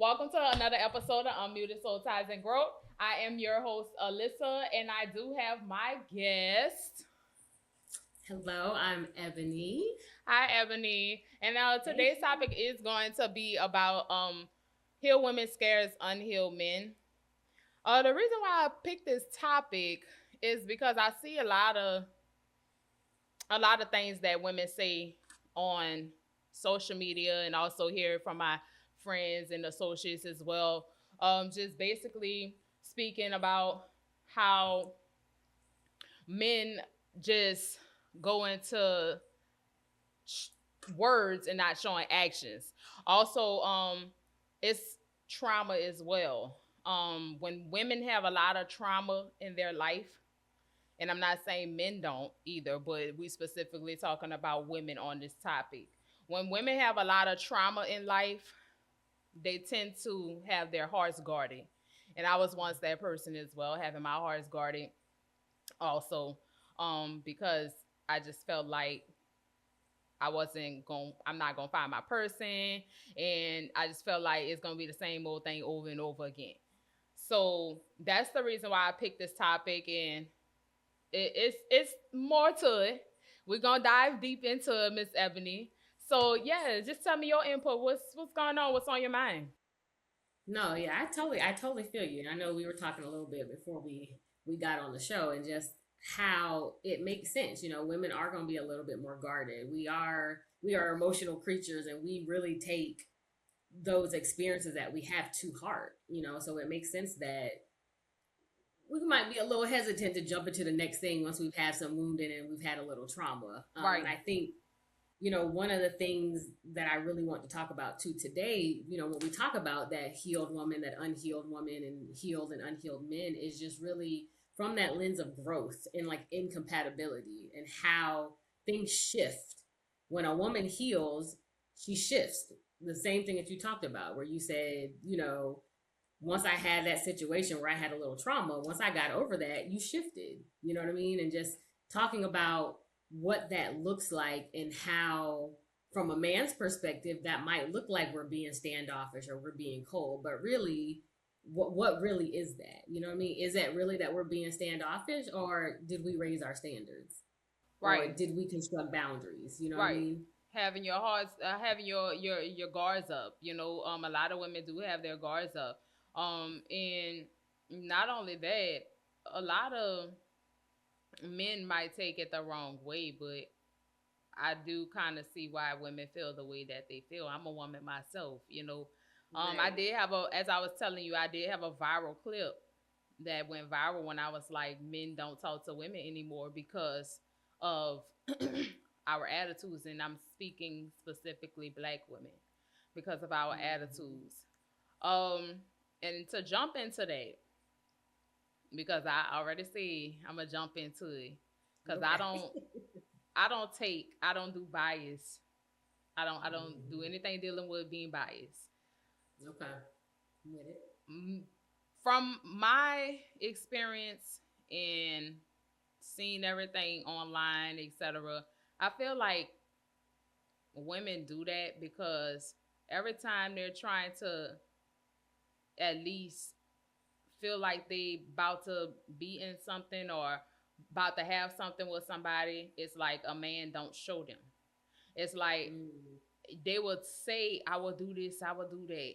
Welcome to another episode of Unmuted Soul-Tides&Growth. I am your host, Alyssa, and I do have my guest. Hello, I'm Ebony. Hi, Ebony. And Hey. today's topic is going to be about healed women scares unhealed men. The reason why I picked this topic is because I see a lot of things that women say on social media and also hear from my friends and associates as well. Just basically speaking about how men just go into words and not showing actions. Also, it's trauma as well. When women have a lot of trauma in their life, and I'm not saying men don't either, but we specifically talking about women on this topic. When women have a lot of trauma in life, they tend to have their hearts guarded. And I was once that person as well, having my hearts guarded also, because I just felt like I'm not gonna find my person, and I just felt like it's gonna be the same old thing over and over again. So that's the reason why I picked this topic, and it's more to it. We're gonna dive deep into it, Miss Ebony. So yeah, just tell me your input. What's going on? What's on your mind? No, yeah, I totally feel you. And I know we were talking a little bit before we got on the show, and just how it makes sense. Women are going to be a little bit more guarded. We are emotional creatures, and we really take those experiences that we have to heart. So it makes sense that we might be a little hesitant to jump into the next thing once we've had some wounding and we've had a little trauma. Right. And I think one of the things that I really want to talk about too today, when we talk about that healed woman, that unhealed woman, and healed and unhealed men, is just really from that lens of growth and like incompatibility and how things shift. When a woman heals, she shifts. The same thing that you talked about, where you said, once I had that situation where I had a little trauma, once I got over that, you shifted. You know what I mean? And just talking about what that looks like and how, from a man's perspective, that might look like we're being standoffish or we're being cold, but really, what really is that? You know what I mean? Is that really that we're being standoffish, or did we raise our standards, or Right. did we construct boundaries? You know what I Right. mean? Having your hearts, having your guards up. A lot of women do have their guards up. And not only that, a lot of men might take it the wrong way, but I do kind of see why women feel the way that they feel. I'm a woman myself. I Right. did have as I was telling you, I did have a viral clip that went viral when I was like, men don't talk to women anymore because of our attitudes. And I'm speaking specifically black women because of our Mhm. attitudes. Um, and to jump into that, because I already see I'm gonna jump into it because I Okay. don't I don't take I don't do bias. I don't do Mhm. anything dealing with being biased. Okay. With it. Mm, From my experience in seeing everything online, etc., I feel like women do that because every time they're trying to at least feel like they about to be in something or about to have something with somebody, it's like a man don't show them. It's like Mm. they would say, I will do this, I will do that.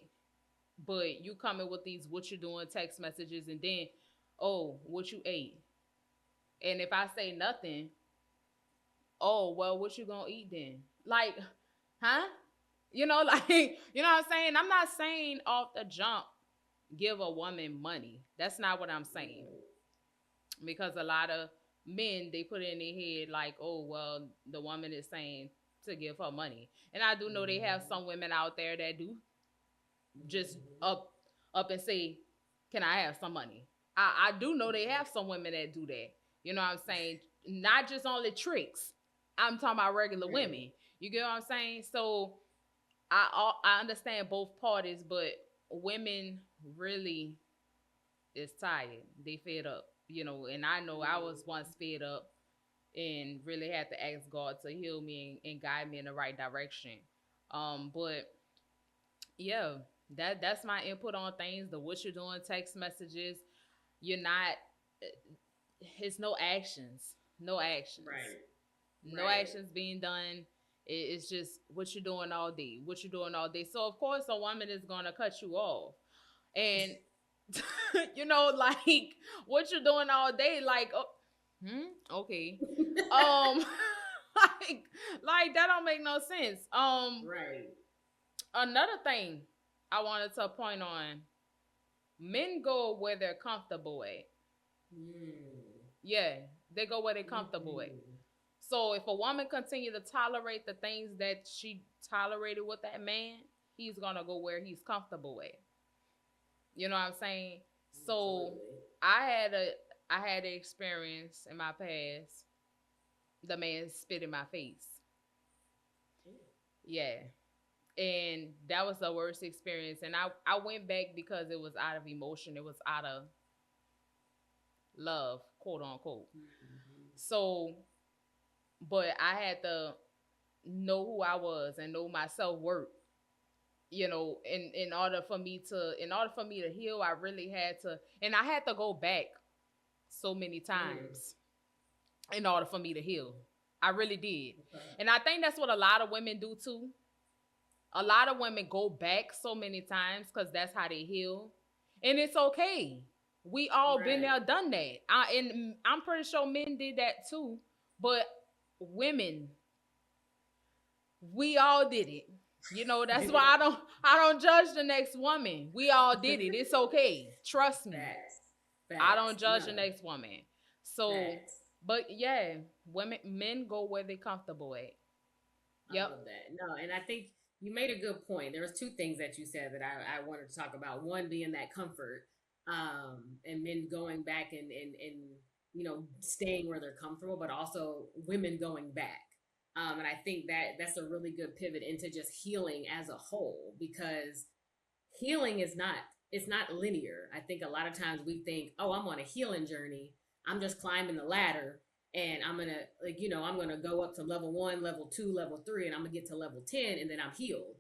But you coming with these what you doing text messages, and then, oh, what you ate. And if I say nothing, oh, well, what you gonna eat then? Like, huh? Like, you know what I'm saying? I'm not saying off the jump, give a woman money. That's not what I'm saying. Because a lot of men, they put it in their head like, oh, well, the woman is saying to give her money. And I do know they have Mhm. some women out there that do just Mhm. up and say, can I have some money? I do know they have some women that do that. You know what I'm saying? Not just only tricks. I'm talking about regular Right. women. You get what I'm saying? So I understand both parties, but women really is tired. They fed up. And I know I was Mhm. once fed up and really had to ask God to heal me and guide me in the right direction. But yeah. That's my input on things. The what you're doing text messages. You're not. It's no actions. No actions. Right. No Right. actions being done. It's just what you're doing all day. What you're doing all day. So of course a woman is gonna cut you off, and like what you're doing all day. Like, oh, okay, um, like that don't make no sense. Right. Another thing I wanted to point on: men go where they're comfortable at. Mm. Yeah, they go where they're comfortable at. Mm-hmm. So if a woman continue to tolerate the things that she tolerated with that man, he's gonna go where he's comfortable at. You know what I'm saying? So Absolutely. I had a I had an experience in my past. The man spit in my face. Yeah. And that was the worst experience. And I went back because it was out of emotion. It was out of love, quote unquote. Mm-hmm. So, but I had to know who I was and know my self worth. In order for me to heal, I really had to, and I had to go back so many Mm. times in order for me to heal. I really did. Okay. And I think that's what a lot of women do too. A lot of women go back so many times because that's how they heal. And it's okay. We all been Right. there, done that. And I'm pretty sure men did that too. But women, we all did it. That's why I don't judge the next woman. We all did it. It's okay. Trust me. Facts. I Facts. don't judge the No. next woman. So, Facts. but yeah, men go where they comfortable at. I Yep. love that. No, and I think you made a good point. There was two things that you said that I wanted to talk about. One being that comfort, and men going back and staying where they're comfortable, but also women going back. And I think that that's a really good pivot into just healing as a whole, because healing is not, it's not linear. I think a lot of times we think, oh, I'm on a healing journey. I'm just climbing the ladder and I'm gonna, I'm gonna go up to level one, level two, level three, and I'm gonna get to level 10 and then I'm healed.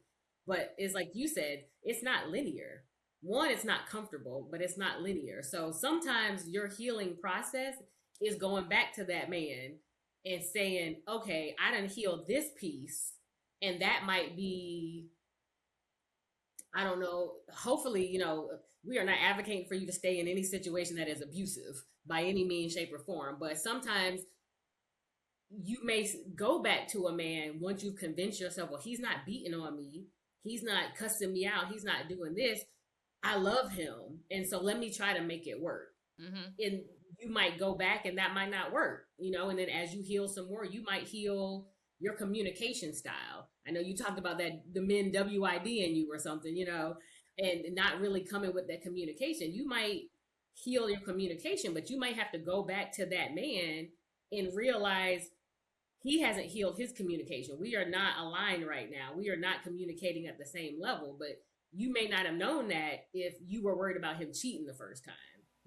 But it's like you said, it's not linear. One, it's not comfortable, but it's not linear. So sometimes your healing process is going back to that man and saying, okay, I done healed this piece, and that might be, I don't know. Hopefully, we are not advocating for you to stay in any situation that is abusive by any means, shape, or form. But sometimes you may go back to a man once you've convinced yourself, well, he's not beating on me. He's not cussing me out. He's not doing this. I love him. And so let me try to make it work. Mm-hmm. And you might go back and that might not work, and then as you heal some more, you might heal your communication style. I know you talked about that, the men WID in you or something, and not really coming with that communication. You might heal your communication, but you might have to go back to that man and realize he hasn't healed his communication. We are not aligned right now. We are not communicating at the same level, but you may not have known that if you were worried about him cheating the first time.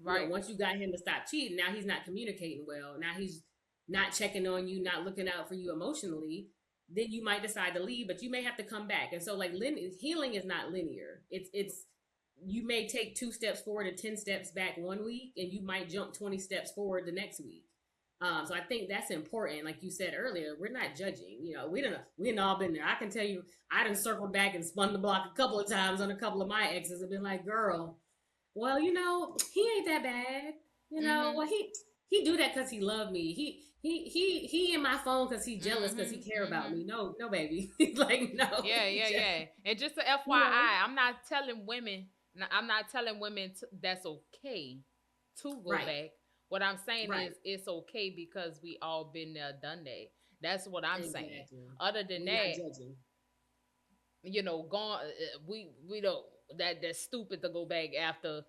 Right. Once you got him to stop cheating, now he's not communicating well. Now he's not checking on you, not looking out for you emotionally. Then you might decide to leave, but you may have to come back. And so, like, healing is not linear. It's you may take 2 steps forward and 10 steps back one week, and you might jump 20 steps forward the next week. So I think that's important. Like you said earlier, we're not judging. We done all been there. I can tell you, I done circled back and spun the block a couple of times on a couple of my exes and been like, girl, well, he ain't that bad. Mm-hmm. Well, he do that because he loved me. He in my phone because he jealous because he Mm-hmm. care about Mm-hmm. me. No, no, baby. Like, no. Yeah, yeah, Just, yeah. And just a you know, FYI, I'm not telling women that's okay to go right, back. What I'm saying right, is it's okay because we all been there, done that. That's what I'm saying. exactly. Other than We're not that, judging. gone. We don't. That's stupid to go back after.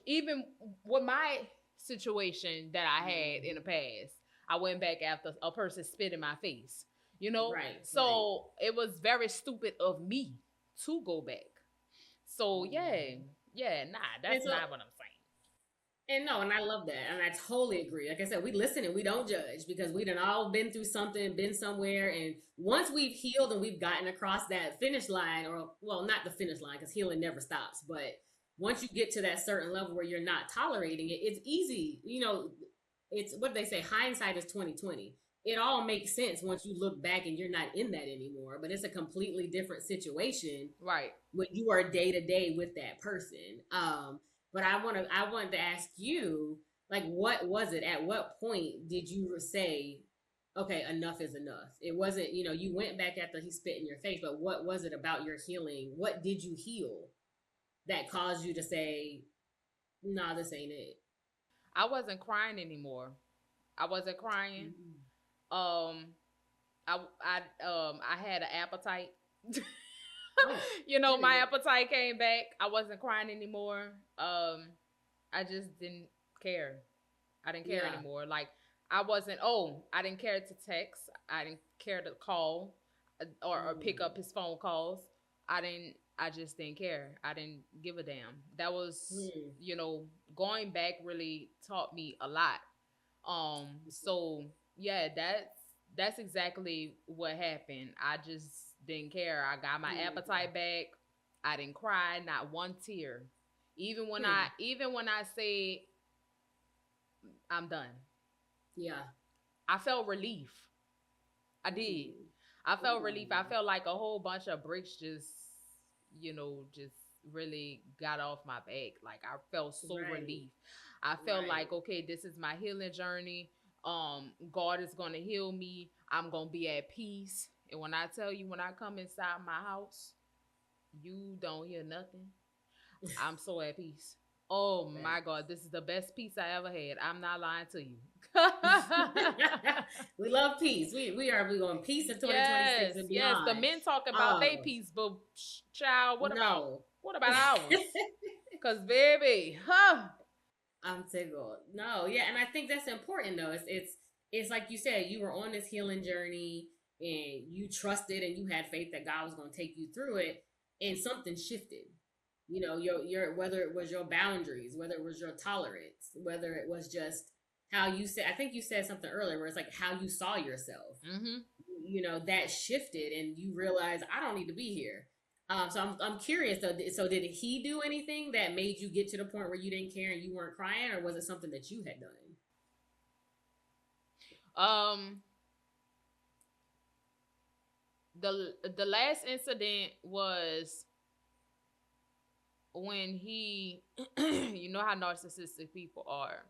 Even with my situation that I had in the Mhm. past, I went back after a person spit in my face. Right, right. So it was very stupid of me to go back. So yeah, Mhm. yeah, nah, And that's so not what I'm saying. And no, and I love that. And I totally agree. Like I said, we listen and we don't judge because we done all been through something, been somewhere. And once we've healed and we've gotten across that finish line, or well, not the finish line because healing never stops, but once you get to that certain level where you're not tolerating it, it's easy. It's what they say, hindsight is 2020. It all makes sense once you look back and you're not in that anymore. But it's a completely different situation Right. when you are day to day with that person. But I wanted to ask you, like, what was it? At what point did you say, okay, enough is enough? It wasn't, you went back after he spit in your face, but what was it about your healing? What did you heal that caused you to say, nah, this ain't it? I wasn't crying anymore. I wasn't crying. Mm-hmm. Um, I had an appetite. Oh, My period. appetite came back. I wasn't crying anymore. I just didn't care. I didn't care Yeah. anymore. Like I wasn't. Oh, I didn't care to text. I didn't care to call or pick up Mm. his phone calls. I didn't. I just didn't care. I didn't give a damn. That was, Mm. going back really taught me a lot. So yeah, that's exactly what happened. I just didn't care. I got my Mm. appetite back. I didn't cry, not one tear. Even when I Hmm. even when I say I'm done, Yeah. I felt relief. I did. Ooh. I felt relief. I Ooh. felt like a whole bunch of bricks just really got off my back. Like I felt so Right. relief. I felt Right. like, okay, this is my healing journey. God is gonna heal me. I'm gonna be at peace. And when I tell you, when I come inside my house, you don't hear nothing. I'm so at peace. Oh my Facts. God, this is the best peace I ever had. I'm not lying to you. We love peace. We going peace in 2026 Yes, and yes. The beyond. men talk about they Um, peace, but child, no. what about ours? Cause baby, huh? I'm tickled. No, yeah, and I think that's important though. It's like you said, you were on this healing journey and you trusted and you had faith that God was going to take you through it, and something shifted. Your whether it was your boundaries, whether it was your tolerance, whether it was just how you said. I think you said something earlier where it's like how you saw yourself. Mm-hmm. That shifted, and you realize I don't need to be here. So I'm curious though. So did he do anything that made you get to the point where you didn't care and you weren't crying, or was it something that you had done? Um, the last incident was when he, you know how narcissistic people are.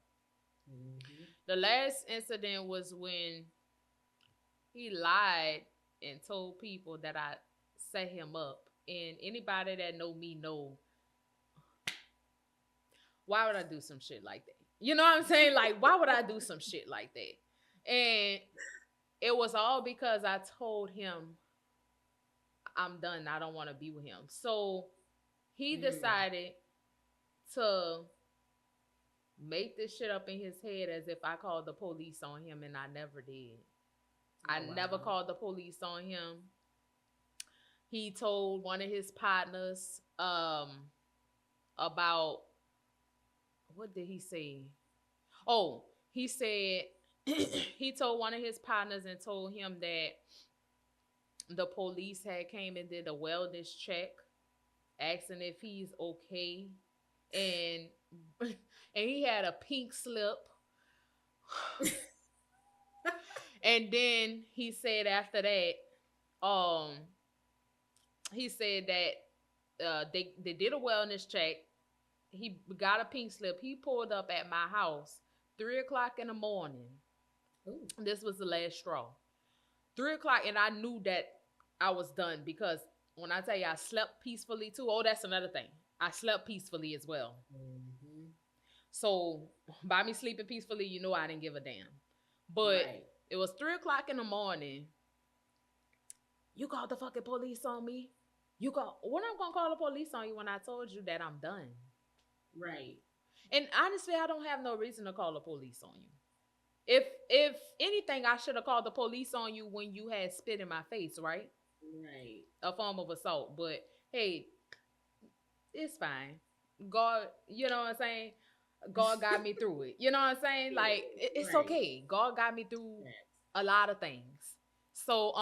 Mm-hmm. The last incident was when he lied and told people that I set him up. And anybody that know me know why would I do some shit like that? You know what I'm saying? Like, why would I do some shit like that? And it was all because I told him I'm done. I don't want to be with him. So he Mm. decided to make this shit up in his head as if I called the police on him, and I never did. I Oh never wow. called the police on him. He told one of his partners about, what did he say? Oh, he said he told one of his partners and told him that the police had came and did a wellness check, asking if he's okay, and and he had a pink slip. And then he said after that, he said that they did a wellness check. He got a pink slip. He pulled up at my house 3 o'clock in the morning. Ooh. This was the last straw. 3 o'clock, and I knew that I was done because when I tell you I slept peacefully too, oh, that's another thing. I slept peacefully as well. Mm-hmm. So by me sleeping peacefully, I didn't give a damn. But Right. it was 3 o'clock in the morning. You called the fucking police on me. When I'm gonna call the police on you when I told you that I'm done. Right. And honestly, I don't have no reason to call the police on you. If anything, I should have called the police on you when you had spit in my face, right? Right. A form of assault. But hey, it's fine. God, you know what I'm saying? God got me through it. You know what I'm saying? Like it's Right. okay. God got me through Right. a lot of things. So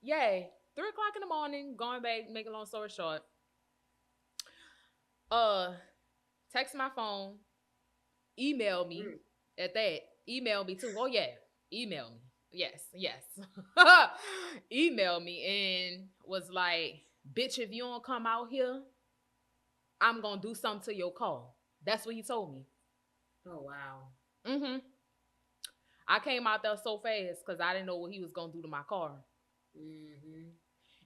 yeah, 3 o'clock in the morning, going back, make a long story short. Uh Text my phone, email me Mm. at that. Email me too. Oh yeah. Email me. Yes, yes. Email me and was like, bitch, if you don't come out here, I'm gonna do something to your car. That's what he told me. Oh wow. Mm-hmm. I came out there so fast because I didn't know what he was gonna do to my car. Mm-hmm.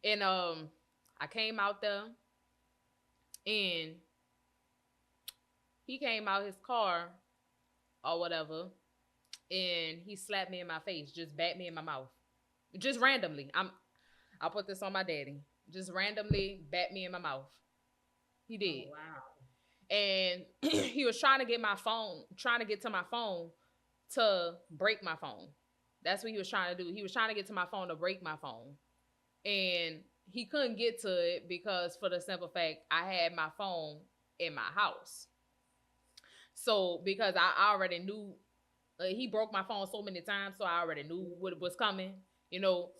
And I came out there and he came out his car or whatever, and he slapped me in my face, just bat me in my mouth. Just randomly. I'll put this on my daddy. Just randomly bat me in my mouth. He Oh did. wow. And he was trying to get my phone, trying to get to my phone to break my phone. That's what he was trying to do. He was trying to get to my phone to break my phone. And he couldn't get to it because, for the simple fact, I had my phone in my house. So because I already knew, he broke my phone so many times, so I already knew what was coming, you know.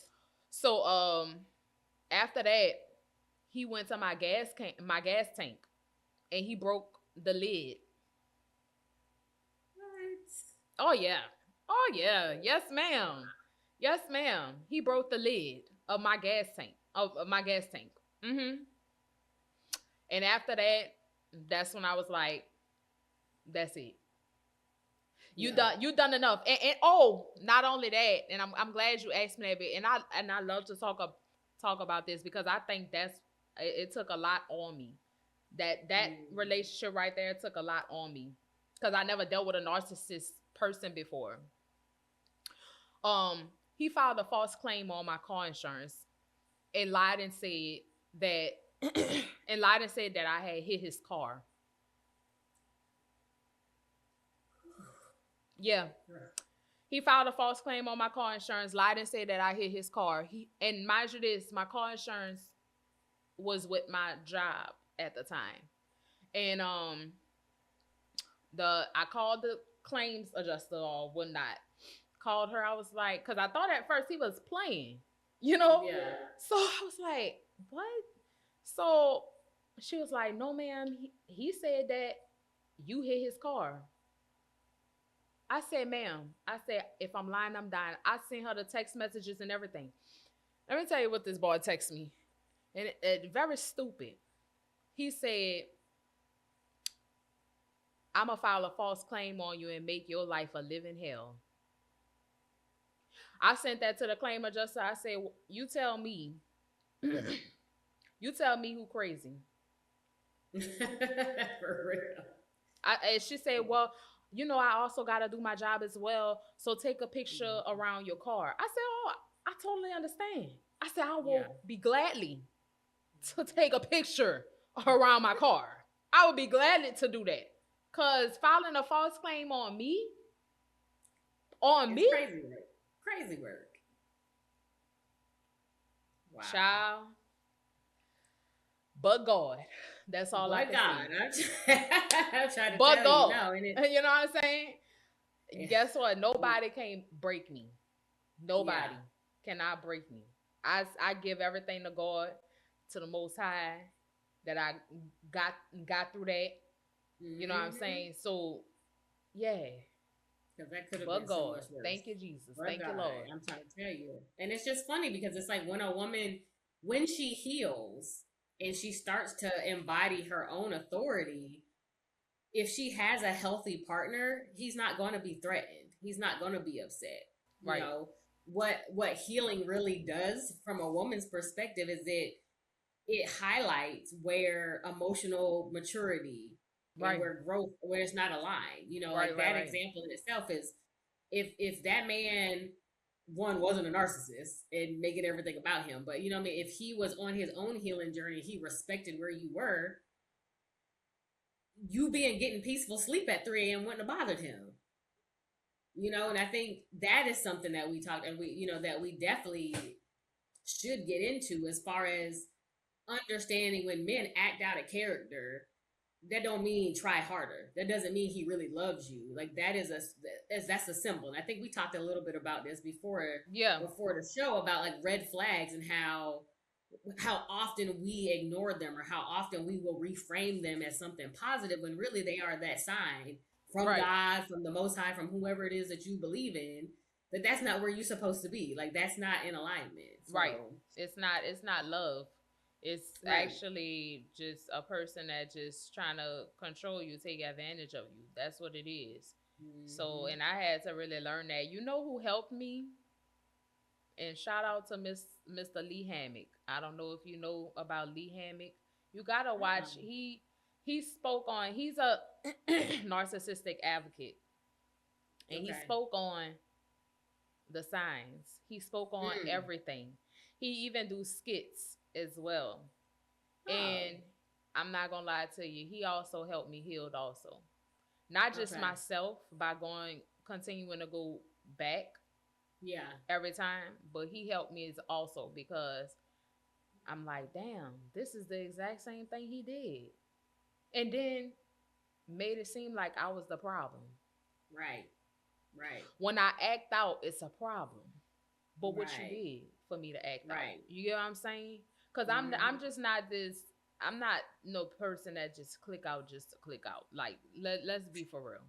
So after that, he went to my gas tank, and he broke the lid. What? Oh yeah. Oh yeah. Yes, ma'am. Yes, ma'am. He broke the lid of my gas tank. Of my gas tank. Mm-hmm. And after that, that's when I was like, that's it. Yeah. You done enough. And oh, not only that, and I'm glad you asked me that bit. And I love to talk about this because I think it took a lot on me. That Mm. relationship right there took a lot on me because I never dealt with a narcissist person before. He filed a false claim on my car insurance and lied and said that I had hit his car. Yeah. He filed a false claim on my car insurance, lied and said that I hit his car. And mind you this, my car insurance was with my job at the time. And I called the claims adjuster or whatnot. Called her. I was like, because I thought at first he was playing, you know? Yeah. So I was like, what? So she was like, no, ma'am. He said that you hit his car. I said, ma'am, I said, if I'm lying, I'm dying. I sent her the text messages and everything. Let me tell you what this boy texted me. And it very stupid. He said, I'm going to file a false claim on you and make your life a living hell. I sent that to the claim adjuster. I said, you tell me, you tell me who crazy. For real. And she said, well, I also got to do my job as well. So take a picture around your car. I said, oh, I totally understand. I said, I Yeah. will be gladly to take a picture around my car. I would be glad to do that. Cause filing a false claim on me, It's crazy work. Crazy work. Wow. child, but God. That's all I But can God, say. I'm trying to But tell you God. now, and it. You know what I'm saying? Guess what? Nobody can break me. Yeah. Nobody cannot break me. I give everything to God, to the Most High, that I got through that. You know what I'm Mm-hmm. saying? So yeah, Because that could have but been so God. much worse. Thank you, Jesus. But Thank you, God, Lord. I'm trying to tell you. And it's just funny because it's like when a woman, when she heals and she starts to embody her own authority, if she has a healthy partner, he's not going to be threatened. He's not going to be upset. You Right. know, what healing really does from a woman's perspective is it highlights where emotional maturity and Right. where it's not aligned. You know, Right. like Right. that Right. example in itself is if that man one wasn't a narcissist and making everything about him, but you know what I mean, if he was on his own healing journey, he respected where you were, you being getting peaceful sleep at 3 a.m. wouldn't have bothered him. You know, and I think that is something that we talked and we, you know, that we definitely should get into as far as understanding when men act out a character, that don't mean try harder. That doesn't mean he really loves you. Like that is that's a symbol. And I think we talked a little bit about this Yeah. before the show about like red flags and how often we ignore them or how often we will reframe them as something positive when really they are that sign from Right. God, from the Most High, from whoever it is that you believe in, that that's not where you're supposed to be. Like that's not in alignment. Right. So It's not love. It's right. actually just a person that just trying to control you, take advantage of you. That's what it is. So, Mm-hmm. and I had to really learn that. You know who helped me? And shout out to Mr. Lee Hammock. I don't know if you know about Lee Hammock. You gotta watch. Uh-uh. He spoke on. He's a narcissistic advocate, and he Okay. spoke on the signs. He spoke on Mm. everything. He even do skits as well. Oh. And I'm not gonna lie to you, he also helped me heal also. Not just Okay. myself by going continuing to go back Yeah. every time, but he helped me as also because I'm like, damn, this is the exact same thing he did. And then made it seem like I was the problem. Right. Right. When I act out, it's a problem. But what you Right. did for me to act out. Right. You get what I'm saying? Cause I'm Mm-hmm. just not this. I'm not no person that just click out just to click out. Like let's be for real.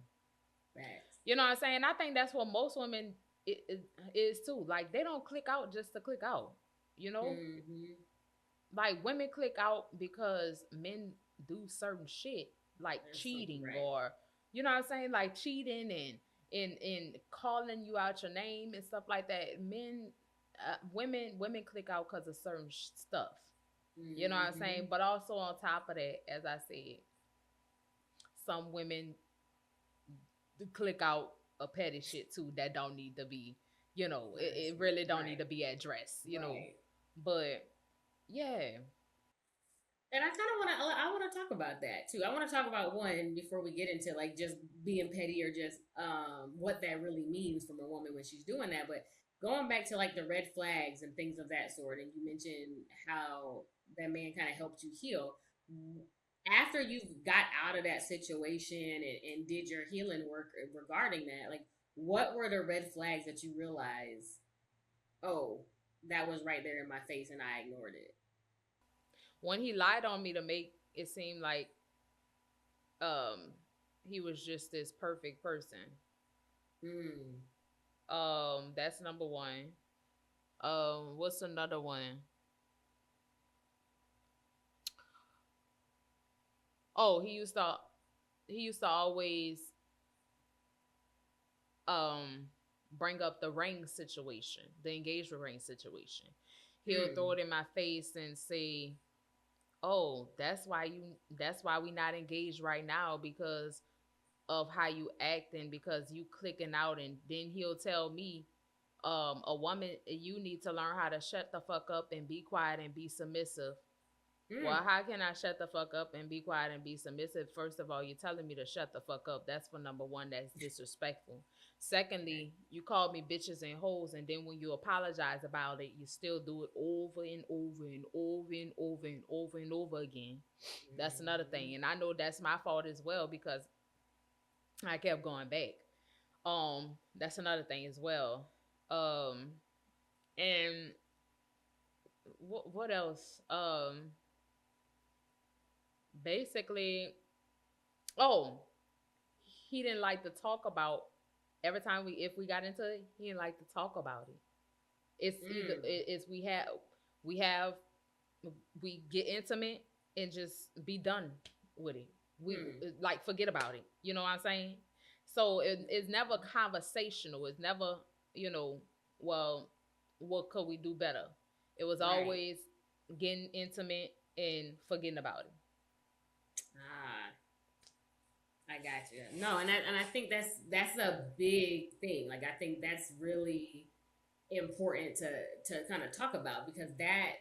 Facts. You know what I'm saying? I think that's what most women is too. Like they don't click out just to click out. You know, Mm-hmm. like women click out because men do certain shit like That's so cheating right. or you know what I'm saying, like cheating and calling you out your name and stuff like that. Women click out because of certain stuff. You know what I'm Mm-hmm. saying? But also on top of that, as I said, some women click out a petty shit too that don't need to be. You know, That's it really don't need right. to be addressed. You know, Right. but yeah. And I kind of want to talk about that too. I want to talk about one before we get into like just being petty or just what that really means from a woman when she's doing that. But going back to like the red flags and things of that sort, and you mentioned how that man kind of helped you heal. After you got out of that situation and did your healing work regarding that, like what were the red flags that you realized? Oh, that was right there in my face, and I ignored it. When he lied on me to make it seem like um he was just this perfect person. Mm. That's number one. What's another one? Oh, he used to always um bring up the ring situation, the engagement ring situation. He'll throw Mm. it in my face and say, "Oh, that's why we not engaged right now because of how you act and because you clicking out." And then he'll tell me, a woman, you need to learn how to shut the fuck up and be quiet and be submissive. Mm. Well, how can I shut the fuck up and be quiet and be submissive? First of all, you're telling me to shut the fuck up. That's for number one. That's disrespectful. Secondly, you called me bitches and hoes, and then when you apologize about it, you still do it over and over and over and over and over and over again. That's another Mm-hmm. thing. And I know that's my fault as well because I kept going back. That's another thing as well. Um, and what else? Basically, oh, he didn't like to talk about every time if we got into it, he didn't like to talk about it. It's either Mm. it's we have we get intimate and just be done with it. We Mm. like forget about it. You know what I'm saying? So it's never conversational. It's never, you know, well, what could we do better? It was Right. always getting intimate and forgetting about it. Ah, I got you. No, and I think that's a big thing. Like I think that's really important to kind of talk about because that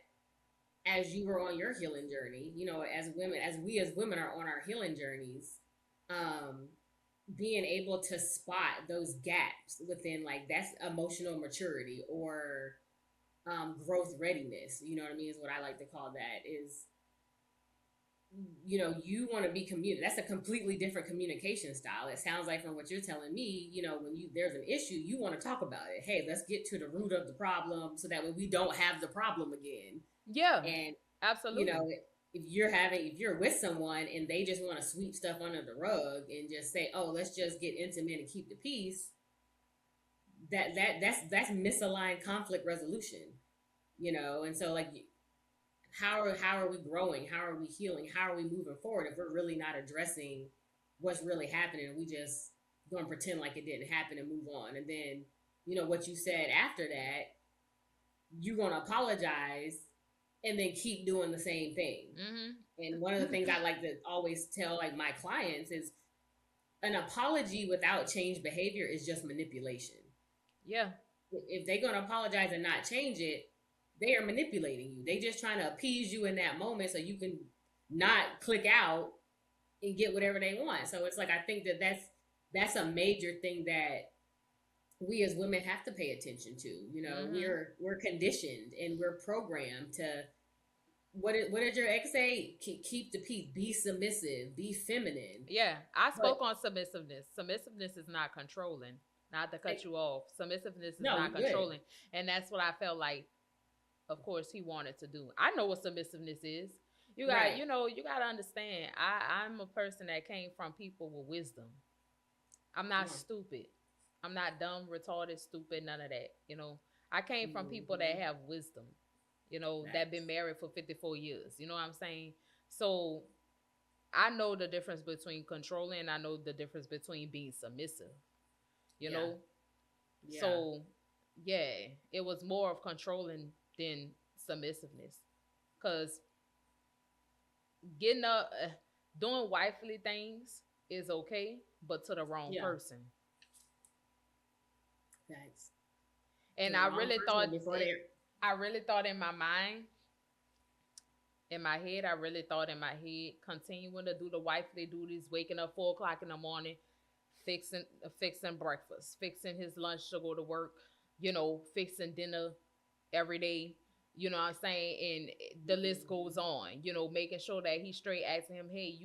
as you were on your healing journey, you know, as women, as women are on our healing journeys, um, being able to spot those gaps within like that's emotional maturity or growth readiness. You know what I mean? Is what I like to call that is you want to be that's a completely different communication style. It sounds like from what you're telling me, when there's an issue, you want to talk about it. Hey, let's get to the root of the problem so that way we don't have the problem again. Yeah, And you absolutely. know, if you're with someone and they just want to sweep stuff under the rug and just say, "Oh, let's just get intimate and keep the peace," that's misaligned conflict resolution. And so like how are we growing? How are we healing? How are we moving forward if we're really not addressing what's really happening? We just gonna pretend like it didn't happen and move on. And then, what you said after that, you're gonna apologize and then keep doing the same thing. And one of the things I like to always tell like my clients is an apology without change behavior is just manipulation. Yeah. If they're gonna apologize and not change it, they are manipulating you. They just trying to appease you in that moment so you can not click out and get whatever they want. So it's like I think that's a major thing that we as women have to pay attention to. We're conditioned and we're programmed to what did your ex say? Keep the peace, be submissive, be feminine. Yeah, I But spoke on submissiveness. Submissiveness is not controlling. Not to cut you off. Submissiveness is no, not you good. controlling. And that's what I felt like, of course, he wanted to do. I know what submissiveness is. Right. You got to understand. I'm a person that came from people with wisdom. I'm not Yeah. stupid. I'm not dumb, retarded, stupid, none of that. I came from people that Mm-hmm. have wisdom, that been Facts. married for 54 years. You know what I'm saying? So I know the difference between controlling and I know the difference between being submissive, you Yeah. know? Yeah. So, yeah, it was more of controlling than submissiveness. Because getting up, doing wifely things is okay, but to the wrong Yeah. person. Facts. To And the wrong person before they. I really thought in my mind, in my head, I really thought in my head, continuing to do the wifely duties, waking up 4 o'clock in the morning, fixing breakfast, fixing his lunch to go to work, fixing dinner every day. You know what I'm saying? And the list goes on. Making sure that he's straight, asking him, "Hey,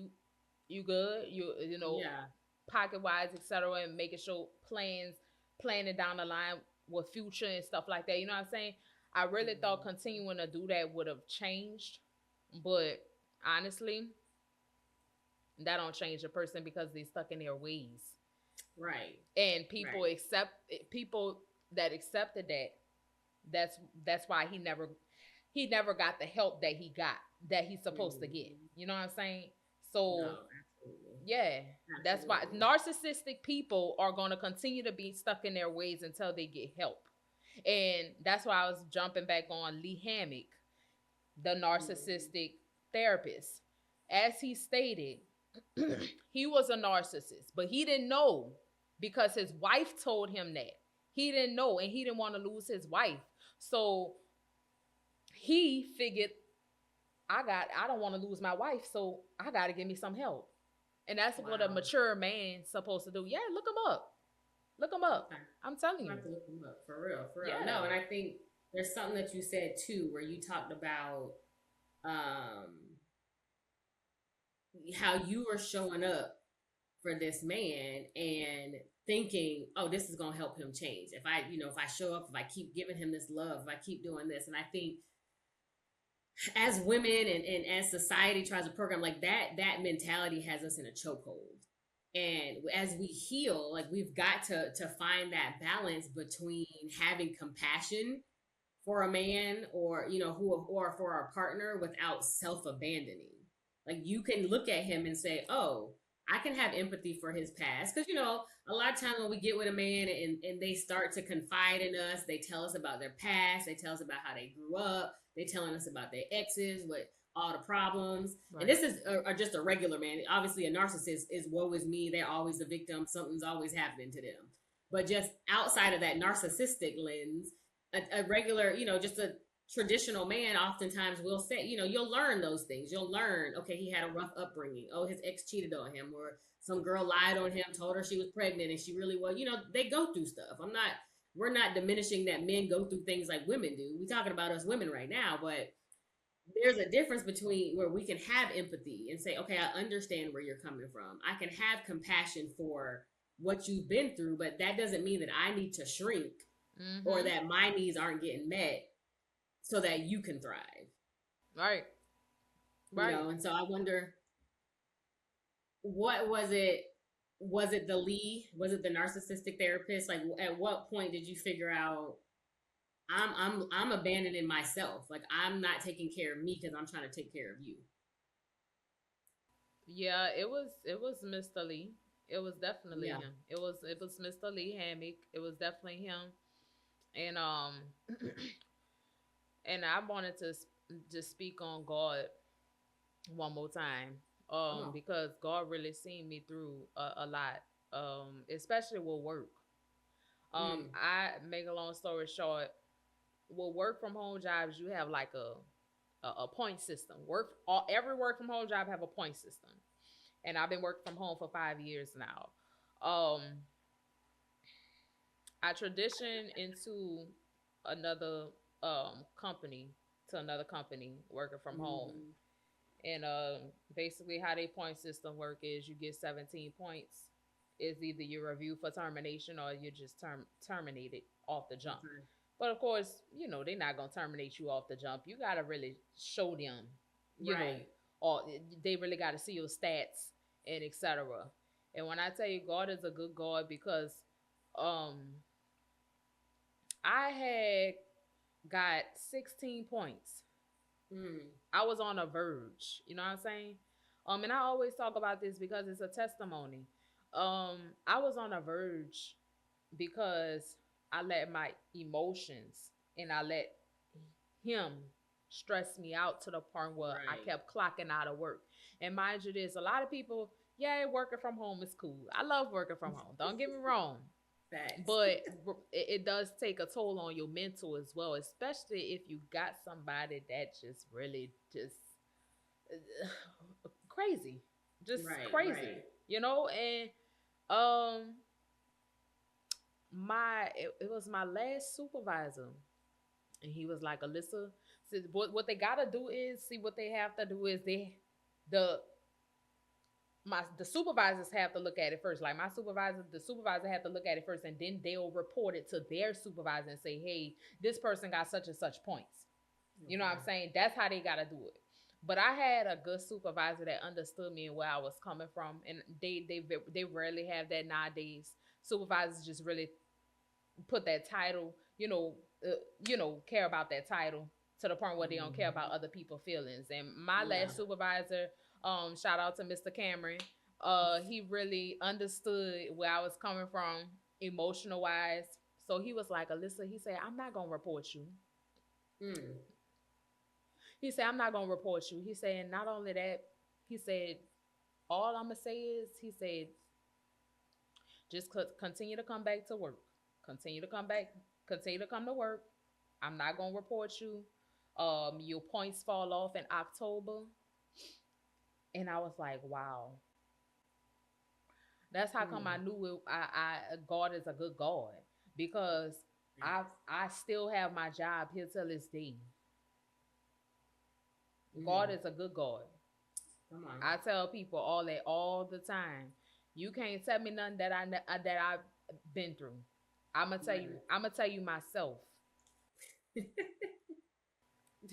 you good? Yeah. Pocket wise, etc." And making sure planning down the line with future and stuff like that. You know what I'm saying? I really thought Mm-hmm. continuing to do that would have changed, but honestly, that don't change a person because they stuck in their ways. Right. And Right. people that accepted that. That's that's why he never got the help that he's supposed to get. Mm-hmm. You know what I'm saying? No, So absolutely. yeah, that's why Absolutely. narcissistic people are going to continue to be stuck in their ways until they get help. And that's why I was jumping back on Lee Hammock, the Mm-hmm. narcissistic therapist. As he stated, he was a narcissist, but he didn't know because his wife told him that. He didn't know and he didn't want to lose his wife. So he figured I don't want to lose my wife, so I got to give me some help. And that's what a Wow. mature man's supposed to do. Yeah, look him up. Look him up. Okay. I'm telling I'm gonna you. have to look them up for real, for real. No, Yeah. and I think there's something that you said too, where you talked about um how you were showing up for this man and thinking, oh, this is gonna help him change. If I show up, if I keep giving him this love, if I keep doing this, and I think as women and as society tries to program like that mentality has us in a chokehold. And as we heal, like we've got to find that balance between having compassion for a man or who or for our partner without self-abandoning. Like you can look at him and say, oh, I can have empathy for his past, because a lot of times when we get with a man and they start to confide in us, they tell us about their past, they tell us about how they grew up, they telling us about their exes, what all the problems. And Right. this is just a regular man. Obviously a narcissist is woe is me, they're always the victim, something's always happening to them. But just outside of that narcissistic lens, a regular, just a traditional man oftentimes will say, you'll learn those things. You'll learn, okay, he had a rough upbringing. Oh, his ex cheated on him, or some girl lied on him, told her she was pregnant and she really was. They go through stuff. We're not diminishing that men go through things like women do. We're talking about us women right now, but there's a difference between where we can have empathy and say, okay, I understand where you're coming from. I can have compassion for what you've been through, but that doesn't mean that I need to shrink or Mm-hmm. that my needs aren't getting met so that you can thrive. Right. Right. And so I wonder, what was it? Was it the Lee? Was it the narcissistic therapist? Like, at what point did you figure out I'm abandoning myself? Like, I'm not taking care of me because I'm trying to take care of you. Yeah, it was Mr. Lee. It was definitely Yeah. him. It was Mr. Lee Hammock. It was definitely him. And and I wanted to just speak on God one more time. Come on. Because God really seen me through a lot. Especially with work. Mm, I make a long story short, with work from home jobs, you have like a point system. Every work from home job have a point system, and I've been working from home for 5 years now. Um, I transitioned into another company to another company working from home, mm, and basically how they point system work is you get 17 points. Is either you review for termination or you just terminated off the jump. okay. But of course, they're not gonna terminate you off the jump. You gotta really show them, you know, Right. or they really gotta see your stats and etc. And when I tell you God is a good God, because um I had got 16 points. Mm, I was on a verge, you know what I'm saying? And I always talk about this because it's a testimony. I was on a verge because I let my emotions and I let him stress me out to the point where I right. kept clocking out of work. And mind you, this a lot of people, yeah, working from home is cool. I love working from home. Don't get me wrong. Facts. But it does take a toll on your mental as well, especially if you got somebody that just really just crazy, just Right, crazy, right. and um it was my last supervisor, and he was like, Alyssa, what they gotta do is see what they have to do is the the supervisors have to look at it first. Like the supervisor have to look at it first, and then they'll report it to their supervisor and say, hey, this person got such and such points. You know what I'm Okay. saying? That's how they gotta do it. But I had a good supervisor that understood me and where I was coming from, and they rarely have that nowadays. Supervisors just really put that title, care about that title to the point where they don't care Mm, about other people's feelings. And my yeah. last supervisor, shout out to Mr. Cameron, he really understood where I was coming from emotional wise. So he was like, Alyssa, he said, I'm not gonna report you. Mm, He said, I'm not gonna report you. He said, not only that, he said, all I'm gonna say is, he said, just continue to come back to work. Continue to come back. Continue to come to work. I'm not gonna report you. Your points fall off in October, and I was like, wow. That's how come I mm, knew it. God is a good God, because I still have my job here till this day. God mm. is a good God. Come on. I tell people all that all the time. You can't tell me nothing that I've been through. I'm gonna tell you. Right. I'm gonna tell you myself.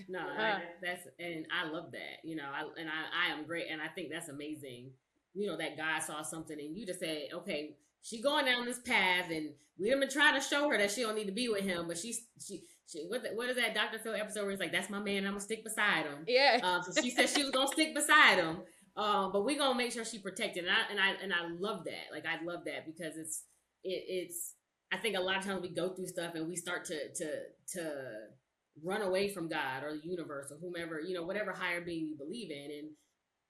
No, that's, and I love that. I am great, and I think that's amazing. That God saw something, and you just said, okay, she going down this path, and we have been trying to show her that she don't need to be with him, but she what is that Dr. Phil episode where it's like, that's my man, I'm gonna stick beside him. Yeah. So she said she was gonna stick beside him, but we gonna make sure she protected, and I love that. Like, I love that because it's. I think a lot of times we go through stuff and we start to run away from God or the universe or whomever, whatever higher being you believe in.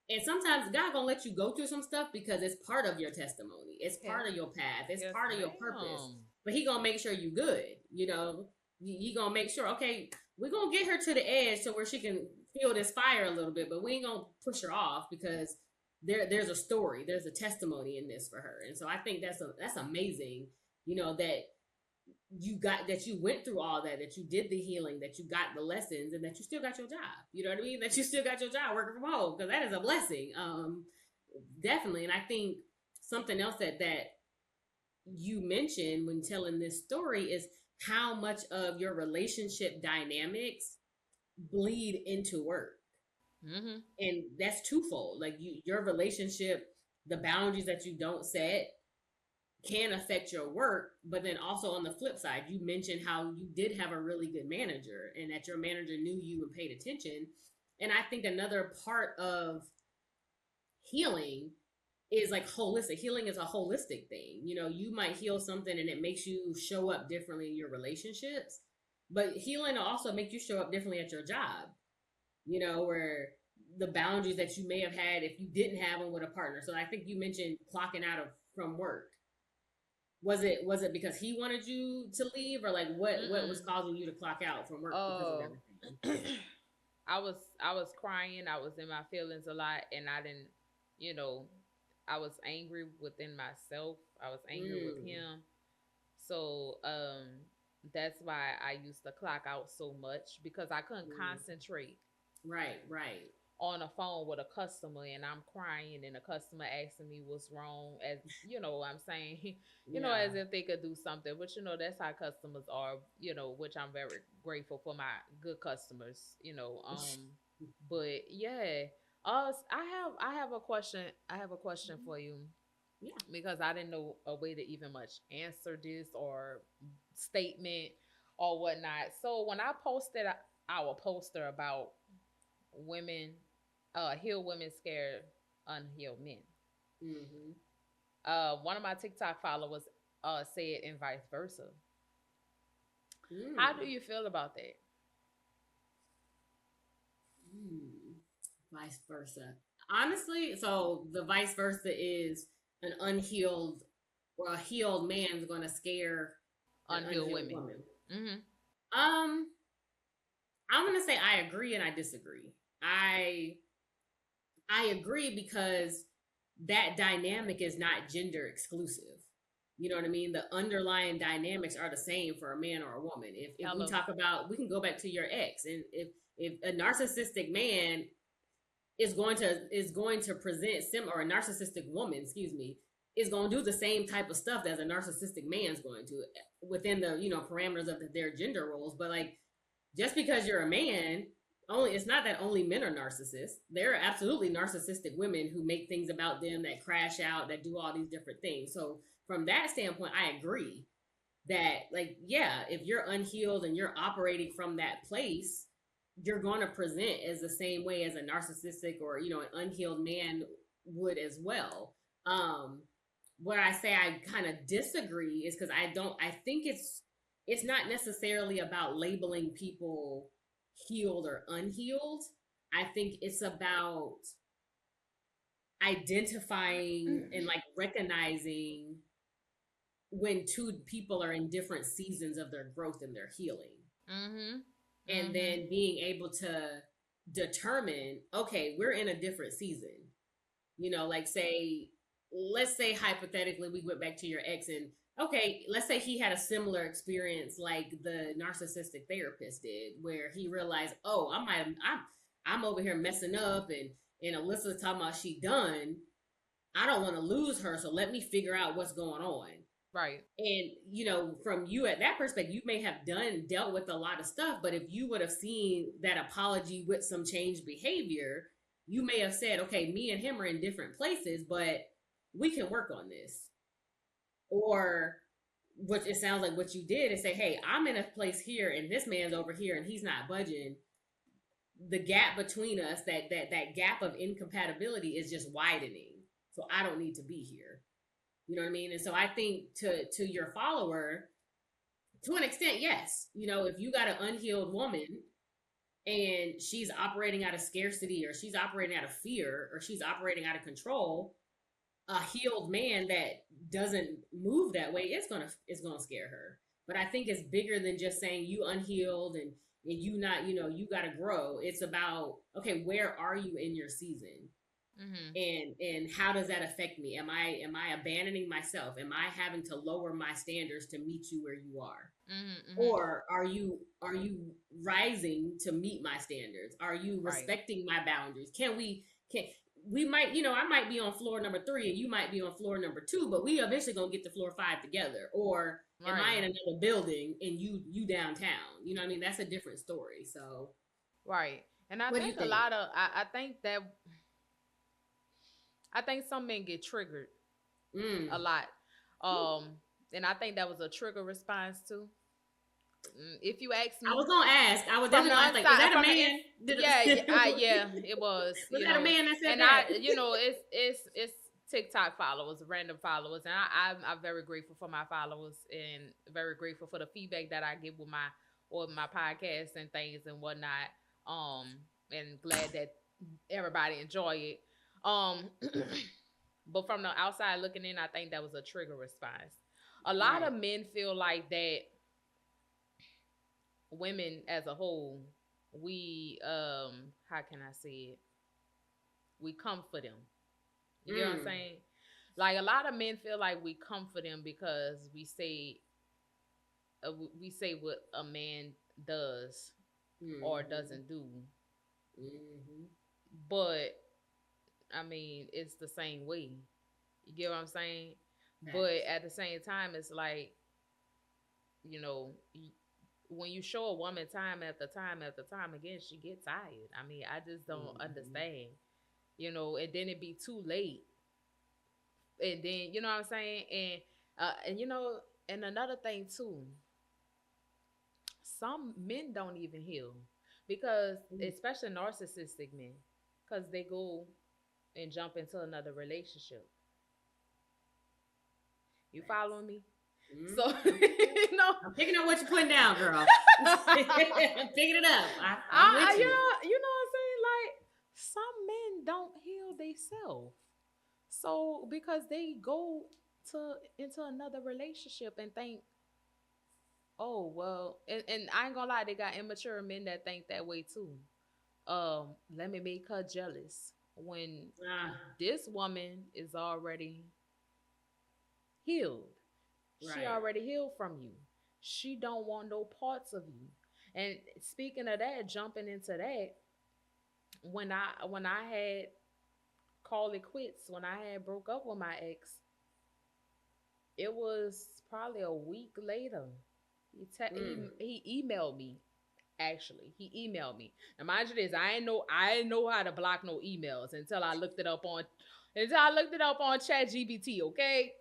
And sometimes God gonna let you go through some stuff because it's part of your testimony. It's Yes. part of your path. It's Yes, part of your purpose. ma'am. But he gonna make sure you good, He gonna make sure, okay, we're gonna get her to the edge to where she can feel this fire a little bit, but we ain't gonna push her off because there's a story, there's a testimony in this for her. And so I think that's amazing, that you went through all that you did the healing, that you got the lessons, and that you still got your job. You know what I mean? That you still got your job working from home, because that is a blessing. Definitely. And I think something else that you mentioned when telling this story is how much of your relationship dynamics bleed into work. Mm-hmm. And that's twofold. Like your relationship, the boundaries that you don't set can affect your work, but then also on the flip side, you mentioned how you did have a really good manager and that your manager knew you and paid attention. And I think another part of healing is like holistic. Healing is a holistic thing. You know, you might heal something and it makes you show up differently in your relationships, but healing will also make you show up differently at your job, you know, where the boundaries that you may have had if you didn't have them with a partner. So I think you mentioned clocking out of from work. Was it because he wanted you to leave, or like what was Mm-mm. causing you to clock out from work because of Uh, everything? I was crying. I was in my feelings a lot, and I didn't, you know, I was angry within myself. I was angry with Mm, him. So that's why I used to clock out so much because I couldn't mm. concentrate Right, right. on a phone with a customer and I'm crying and the customer asking me what's wrong, as I'm saying, Yeah. as if they could do something. But that's how customers are, which I'm very grateful for my good customers. But yeah. I have a question. I have a question Mhm. for you Yeah. because I didn't know a way to even much answer this or statement or whatnot. So when I posted our poster about women, heal women scare unhealed men. Mm-hmm. One of my TikTok followers said, and vice versa. How do Mm. you feel about that? Mm. Vice versa. Honestly, so the vice versa is an unhealed or a healed man is going to scare an Unhealed unhealed women. woman. Mm-hmm. Um, I'm gonna say I agree and I disagree. I agree because that dynamic is not gender exclusive. You know what I mean? The underlying dynamics are the same for a man or a woman. If we Hello. talk about, we can go back to your ex, and if a narcissistic man is going to present or a narcissistic woman, excuse me, is going to do the same type of stuff that a narcissistic man's going to within the parameters of their gender roles. But like, just because you're a man, only it's not that only men are narcissists. There are absolutely narcissistic women who make things about them, that crash out, that do all these different things. So from that standpoint, I agree that, like, yeah, if you're unhealed and you're operating from that place, you're going to present as the same way as a narcissistic or an unhealed man would as well. Where I say I kind of disagree is because I think it's not necessarily about labeling people healed or unhealed. I think it's about identifying and like recognizing when two people are in different seasons of their growth and their healing, Mm-hmm. and Mm-hmm. then being able to determine, okay, we're in a different season. Like, say, let's say hypothetically we went back to your ex, and okay, let's say he had a similar experience like the narcissistic therapist did, where he realized, oh, I'm over here messing up, and Alyssa's talking about she done. I don't want to lose her, so let me figure out what's going on. Right. And from you at that perspective, you may have dealt with a lot of stuff, but if you would have seen that apology with some changed behavior, you may have said, okay, me and him are in different places, but we can work on this. Or what it sounds like what you did is say, hey, I'm in a place here and this man's over here and he's not budging. The gap between us, that gap of incompatibility is just widening, so I don't need to be here. You know what I mean? And so I think to your follower, to an extent, yes. If you got an unhealed woman and she's operating out of scarcity, or she's operating out of fear, or she's operating out of control, a healed man that doesn't move that way, it's gonna scare her. But I think it's bigger than just saying you unhealed and you not, you got to grow. It's about, okay, where are you in your season? Mm-hmm. And how does that affect me? Am I abandoning myself? Am I having to lower my standards to meet you where you are? Mm-hmm. Mm-hmm. Or are you rising to meet my standards? Are you Right. respecting my boundaries? Can we might, I might be on floor number 3 and you might be on floor number 2, but we eventually gonna get to floor 5 together. Or am I Right. in another building and you downtown? You know what I mean? That's a different story. So Right. And I what do you think a think? lot of I think that I think some men get triggered Mm. a lot. Um and I think that was a trigger response too. If you ask I was me, gonna ask. I was from definitely the gonna ask. Like, was inside, that a from the man? yeah, yeah, it was, Was that a man that said and that? it's TikTok followers, random followers, and I'm very grateful for my followers and very grateful for the feedback that I get with my podcast and things and whatnot. And glad that everybody enjoy it. Um, but from the outside looking in, I think that was a trigger response. A lot Right. of men feel like that women as a whole, we how can I say it? We come for them. You get what I'm Mm. saying? Like a lot of men feel like we come for them because we say what a man does or Mm-hmm. doesn't do. Mm-hmm. But I mean, it's the same way. You get what I'm saying? But Facts. at the same time, it's like, you know, when you show a woman time after time after time again, she get tired. I mean, I just don't Mm-hmm. understand, and then it be too late. And then, you know what I'm saying? And another thing too, some men don't even heal because, especially narcissistic men, because they go and jump into another relationship. You Facts. following me? Mm. So, I'm picking, you know, I'm picking up what you're putting down, girl. I'm picking it up. I'm I with you. you know what I'm saying? Like some men don't heal themselves. So because they go to into another relationship and think, oh well, and I ain't gonna lie, they got immature men that think that way too. Let me make her jealous when Ah, this woman is already healed. She right. already healed from you. She don't want no parts of you. And speaking of that, jumping into that, when I had called it quits, when I had broke up with my ex, it was probably a week later. Mm. He emailed me. Actually, he emailed me. Now, mind you, this I didn't know how to block no emails until I looked it up on Chat GBT. Okay,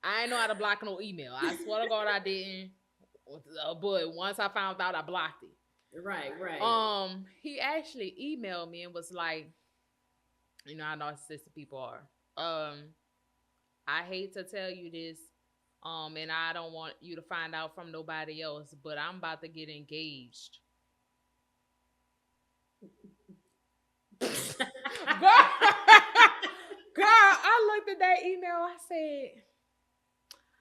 I didn't know how to block no email. I swear to God, I didn't. But once I found out, I blocked it. Right, right. He actually emailed me and was like, you know how narcissistic people are. I hate to tell you this, and I don't want you to find out from nobody else, but I'm about to get engaged. Girl, girl, I looked at that email. I said,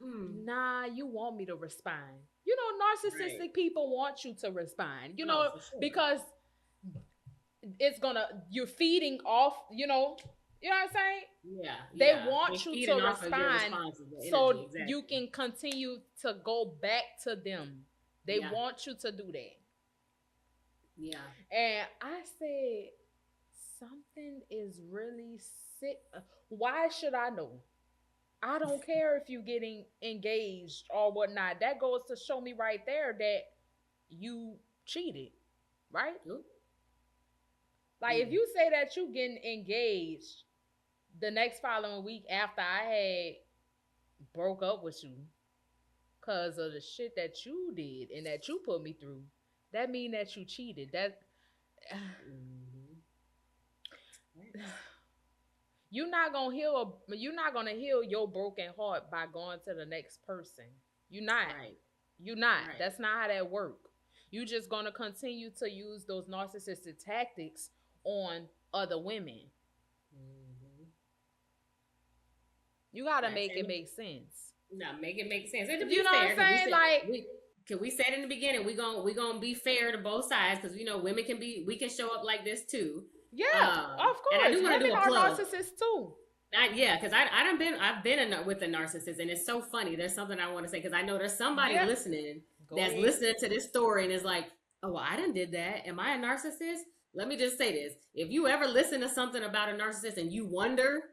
Mm. nah, you want me to respond. You know, Right. narcissistic people want you to respond, Oh, for sure. because you're feeding off, what I'm saying? Yeah, They yeah. They're want you to feeding off of your respond responses, the energy, so you exactly. can continue to go back to them. They Yeah, want you to do that. yeah. And I said, something is really sick. Why should I know? I don't care if you getting engaged or whatnot. That goes to show me right there that you cheated, right? Oop. Like if Mm. you say that you getting engaged the next following week after I had broke up with you because of the shit that you did and that you put me through, that mean that you cheated. That Mm-hmm. you're not gonna heal your broken heart by going to the next person. You're not. Right, You're not. right. That's not how that work. You just gonna continue to use those narcissistic tactics on other women. Mm-hmm. You gotta Facts. make it make sense. No, make it make sense. And to You be know what fair, I'm because we saying? said Like, we said in the beginning we gonna be fair to both sides because women can be we can show up like this too. Yeah, of And I course. do want to do Women a are plug. narcissists too. Yeah, because I've been with a narcissist, and it's so funny. There's something I want to say because I know there's somebody Yeah. listening Go that's ahead. listening to this story and is like, "Oh, well, I didn't did that. Am I a narcissist?" Let me just say this: if you ever listen to something about a narcissist and you wonder,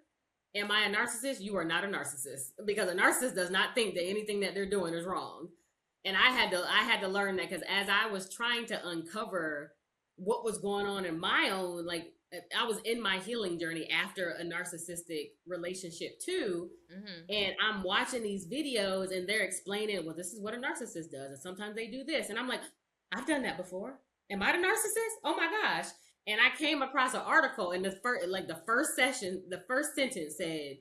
"Am I a narcissist?" You are not a narcissist because a narcissist does not think that anything that they're doing is wrong. And I had to learn that because as I was trying to uncover what was going on in my own, like, I was in my healing journey after a narcissistic relationship too. Mhm. And I'm watching these videos and they're explaining, well, this is what a narcissist does. And sometimes they do this. And I'm like, I've done that before. Am I the narcissist? Oh my gosh. And I came across an article and the first session, the first sentence said,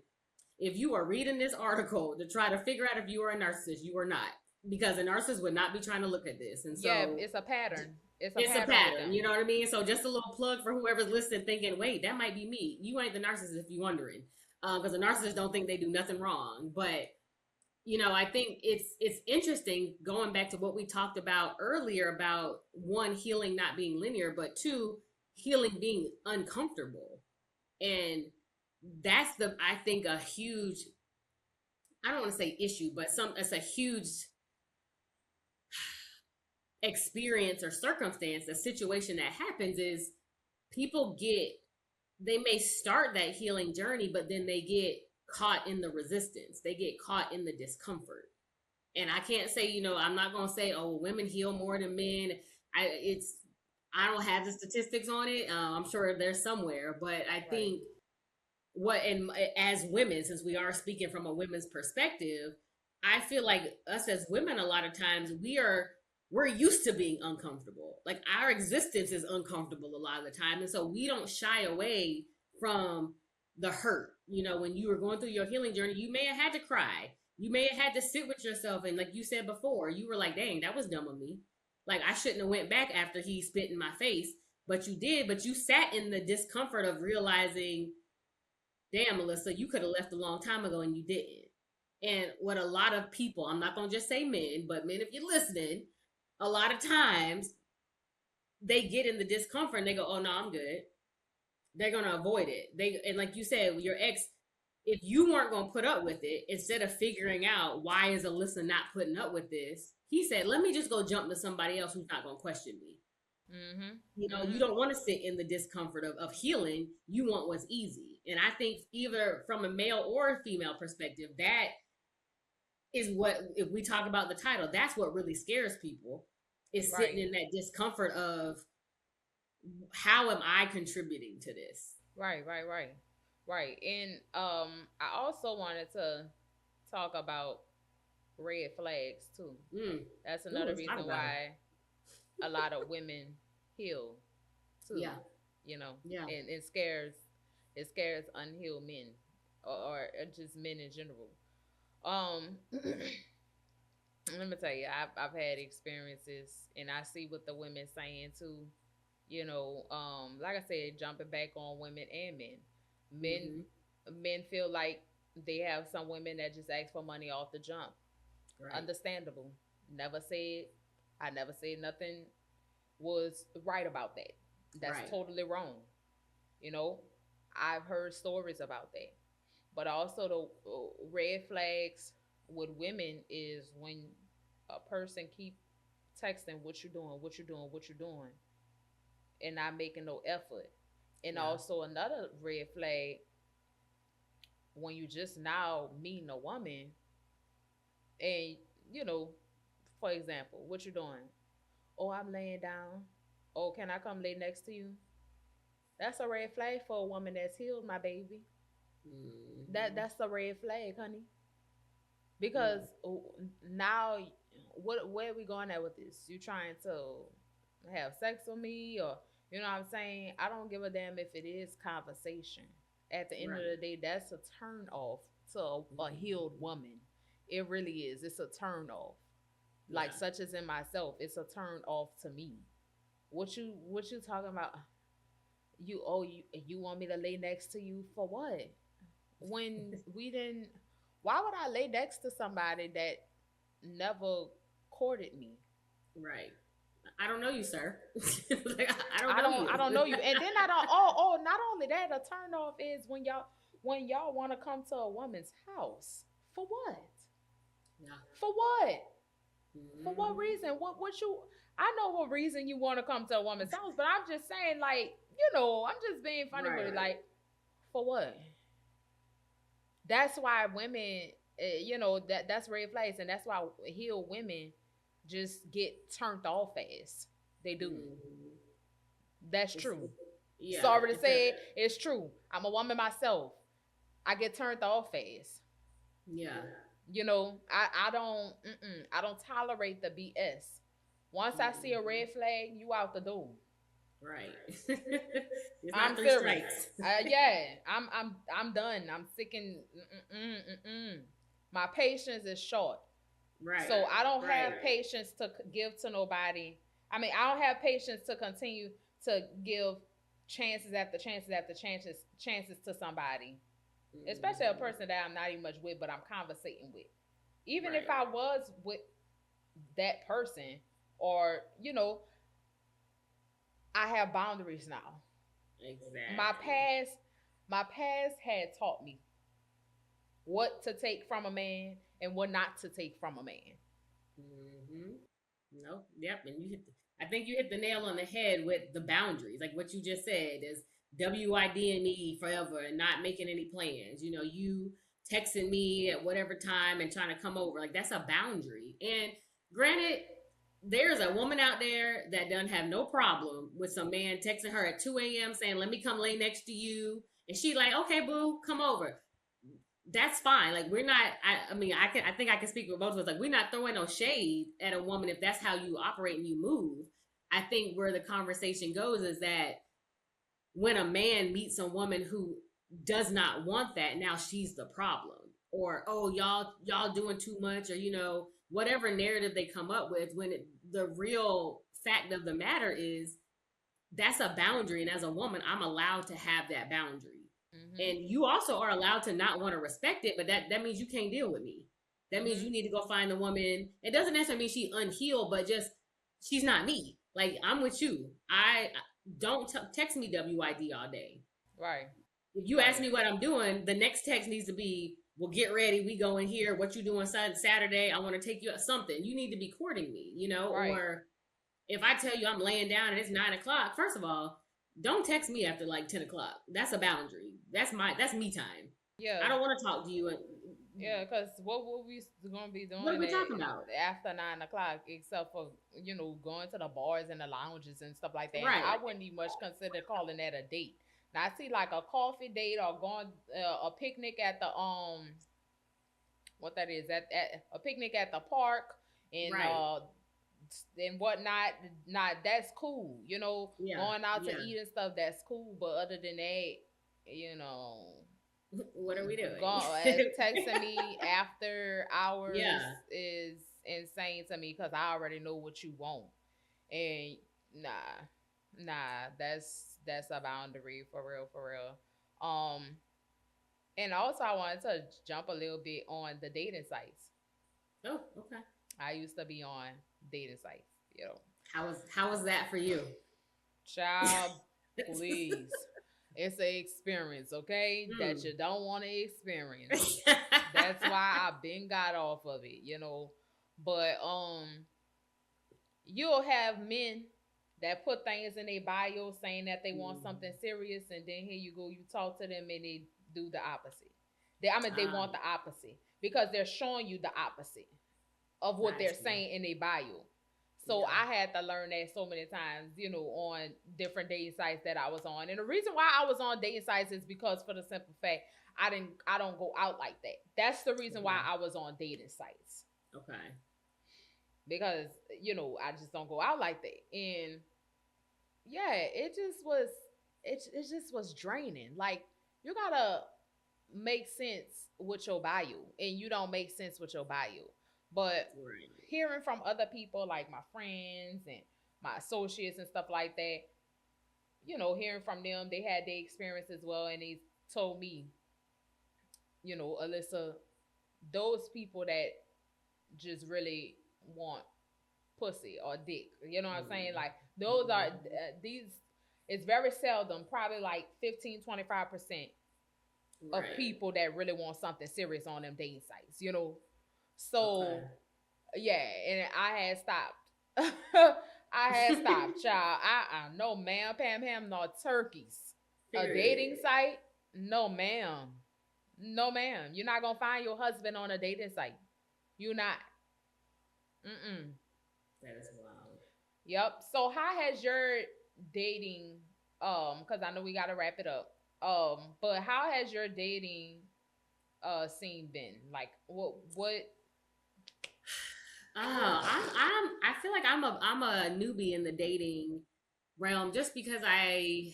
if you are reading this article to try to figure out if you are a narcissist, you are not. Because a narcissist would not be trying to look at this. And Yeah, so it's a pattern. It's a it's a pattern with pattern, them. you know what I mean? So just a little plug for whoever's listening, thinking, "Wait, that might be me." You ain't the narcissist if you're wondering, because the narcissists don't think they do nothing wrong. But I think it's interesting going back to what we talked about earlier about one, healing not being linear, but two, healing being uncomfortable, and that's I think a huge, I don't want to say issue, but it's a huge experience or circumstance, a situation that happens is people get, they may start that healing journey, but then they get caught in the resistance. They get caught in the discomfort. And I can't say, I'm not going to say, oh, women heal more than men. I don't have the statistics on it. I'm sure they're somewhere, but I Right. think and as women, since we are speaking from a women's perspective, I feel like us as women, a lot of times we're used to being uncomfortable. Like our existence is uncomfortable a lot of the time, and so we don't shy away from the hurt. When you were going through your healing journey, you may have had to cry, you may have had to sit with yourself, and like you said before, you were like, dang, that was dumb of me. Like I shouldn't have went back after he spit in my face, but you did. But you sat in the discomfort of realizing, damn, Melissa, you could have left a long time ago and you didn't. And what a lot of people, I'm not going to just say men, but men, if you're listening, a lot of times they get in the discomfort and they go, oh, no, I'm good. They're going to avoid it. And like you said, your ex, if you weren't going to put up with it, instead of figuring out why is Alyssa not putting up with this, he said, let me just go jump to somebody else who's not going to question me. Mhm. You Mhm. don't want to sit in the discomfort of healing. You want what's easy. And I think either from a male or a female perspective, that is what, if we talk about the title, that's what really scares people, is sitting Right. in that discomfort of, how am I contributing to this? Right. Right. Right. Right. And I also wanted to talk about red flags too. Mm. That's Ooh, another let's talk reason about it. why a lot of women heal too. Yeah. You know, Yeah. and it scares unhealed men, or just men in general. Let me tell you, I've had experiences, and I see what the women saying too. Like I said, jumping back on women and men. Men Mm-hmm. men feel like they have some women that just ask for money off the jump. Right. Understandable. Never said I never said nothing was right about that. That's Right. totally wrong. You know, I've heard stories about that. But also the red flags with women is when a person keep texting what you're doing, what you're doing, what you're doing, and not making no effort. And Yeah. also another red flag when you just now meeting a woman and you know, for example, what you doing? Oh, I'm laying down. Oh, can I come lay next to you? That's a red flag for a woman that's healed, my baby. Mm-hmm. That's a red flag, honey. Because Yeah. now, where are we going at with this? You trying to have sex with me, or you know what I'm saying? I don't give a damn if it is conversation. At the end of Right. the day, that's a turn off to a healed Mm-hmm. woman. It really is. It's a turn off. Like Yeah. such as in myself, it's a turn off to me. What you talking about? You want me to lay next to you for what? When we didn't, why would I lay next to somebody that never courted me? Right. I don't know you, sir. Like, I don't know I you. don't know you. And then I don't not only that, a turn off is when y'all want to come to a woman's house. For what? Yeah. For what? For what Mm-hmm. reason? What you I know what reason you want to come to a woman's house, but I'm just saying, like, I'm just being funny with it. Right. Like, for what? That's why women, that's red flags, and that's why healed women just get turned off fast. They do. Mm-hmm. That's It's, true. yeah. Sorry to It's a say it, it's true. I'm a woman myself. I get turned off fast. yeah. I don't tolerate the BS. Once I see a Mm-hmm. red flag, you out the door. Right. It's not I'm three serious. strikes. Yeah, I'm done. I'm sick and mm-mm. My patience is short. Right. So I don't Right. have patience to give to nobody. I mean, I don't have patience to continue to give chances after chances after chances to somebody, especially a Mm-hmm. person that I'm not even much with, but I'm conversating with. Even if Right. I was with that person, or I have boundaries now. My Exactly. past, my past had taught me what to take from a man and what not to take from a man. Mm-hmm. No, yep, and I think you hit the nail on the head with the boundaries, like what you just said is WID and me forever and not making any plans. You texting me at whatever time and trying to come over, like that's a boundary. And granted, there's a woman out there that doesn't have no problem with some man texting her at 2 a.m. saying, "Let me come lay next to you," and she like, "Okay, boo, come over." That's fine. Like we're not. I mean, I think I can speak for both of us. Like we're not throwing no shade at a woman if that's how you operate and you move. I think where the conversation goes is that when a man meets a woman who does not want that, now she's the problem. Or oh, y'all doing too much, or whatever narrative they come up with. When the real fact of the matter is that's a boundary, and as a woman I'm allowed to have that boundary, Mhm. and you also are allowed to not want to respect it, but that means you can't deal with me. That means you Mhm. need to go find the woman. It doesn't necessarily mean she unhealed, but just she's not me. Like I'm with you. I don't text me WID all day. Right. If you ask Right. me what I'm doing, the next text needs to be, well, get ready, we go in here, what you doing Saturday, I want to take you out something. You need to be courting me, Right. or if I tell you I'm laying down and it's 9 o'clock, first of all, don't text me after like 10 o'clock. That's a boundary. That's me time. Yeah. I don't want to talk to you. And Yeah. Because what we gonna be what are doing we talking about? after 9 o'clock, except for going to the bars and the lounges and stuff like that. And Right, I wouldn't even much consider calling that a date. Now I see like a coffee date or going a picnic at the what that is at a picnic at the park right, and whatnot. Not that's cool. yeah, Going out to yeah. eat and stuff, that's cool. But other than that, you know, What are we doing? texting me after hours Yeah, is insane to me because I already know what you want. And nah, that's a boundary for real, for real. And also I wanted to jump a little bit on the dating sites. oh, okay. I used to be on dating sites, How was that for you? child, please. It's an experience, okay? That Hmm. you don't want to experience. That's why I've been got off of it. But you'll have men that put things in their bio saying that they want something Mhm. serious, and then here you go, you talk to them and they do the opposite. They Ah, want the opposite because they're showing you the opposite of what they're got you. saying in their bio. So Yeah. I had to learn that so many times, on different dating sites that I was on. And the reason why I was on dating sites is because for the simple fact I don't go out like that. That's the reason why Okay. I was on dating sites. Okay. Because, I just don't go out like that. And yeah, it just was draining. Like you gotta make sense with your bio, and you don't make sense with your bio. But Right. hearing from other people like my friends and my associates and stuff like that, hearing from them, they had their experience as well, and they told me, Alyssa, those people that just really want pussy or dick. You know what I'm saying? Like those are Mm-hmm. these. It's very seldom, probably like 15-25% of Right. people that really want something serious on them dating sites. You know, Okay. so yeah, and I had stopped. I had stopped, child. No, ma'am, Pam Ham, no turkeys. A dating Period. site? No, ma'am. No, ma'am. You're not gonna find your husband on a dating site. You're not. Mm-mm. That is wild. Yep. So how has your dating because I know we gotta wrap it up. But how has your dating scene been? Like what I feel like I'm a newbie in the dating realm just because I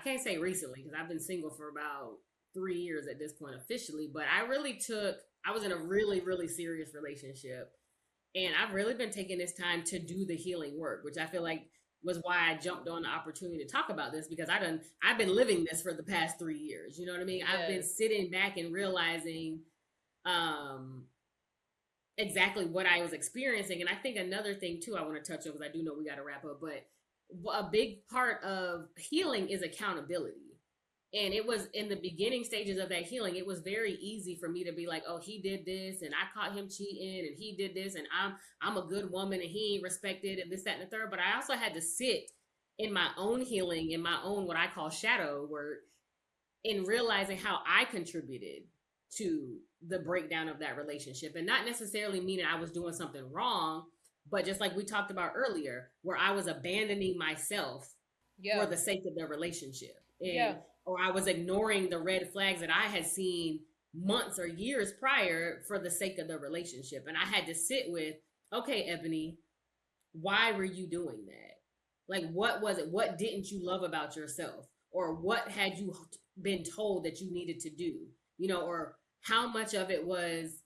can't say recently because I've been single for about 3 years at this point officially, but I was in a really, really serious relationship. And I've really been taking this time to do the healing work, which I feel like was why I jumped on the opportunity to talk about this because I've been living this for the past 3 years. You know what I mean? I've been yes. sitting back and realizing um exactly what I was experiencing. And I think another thing too I want to touch on because I do know we got to wrap up, but a big part of healing is accountability. And it was in the beginning stages of that healing, it was very easy for me to be like, oh, he did this and I caught him cheating and he did this and I'm a good woman and he ain't respected and this, that, and the third. But I also had to sit in my own healing, in my own what I call shadow work, in realizing how I contributed to the breakdown of that relationship. And not necessarily meaning I was doing something wrong, but just like we talked about earlier, where I was abandoning myself for Yeah. the sake of the relationship. And Yeah. or I was ignoring the red flags that I had seen months or years prior for the sake of the relationship. And I had to sit with, okay, Ebony, why were you doing that? Like, what was it? What didn't you love about yourself? Or what had you been told that you needed to do? Or how much of it was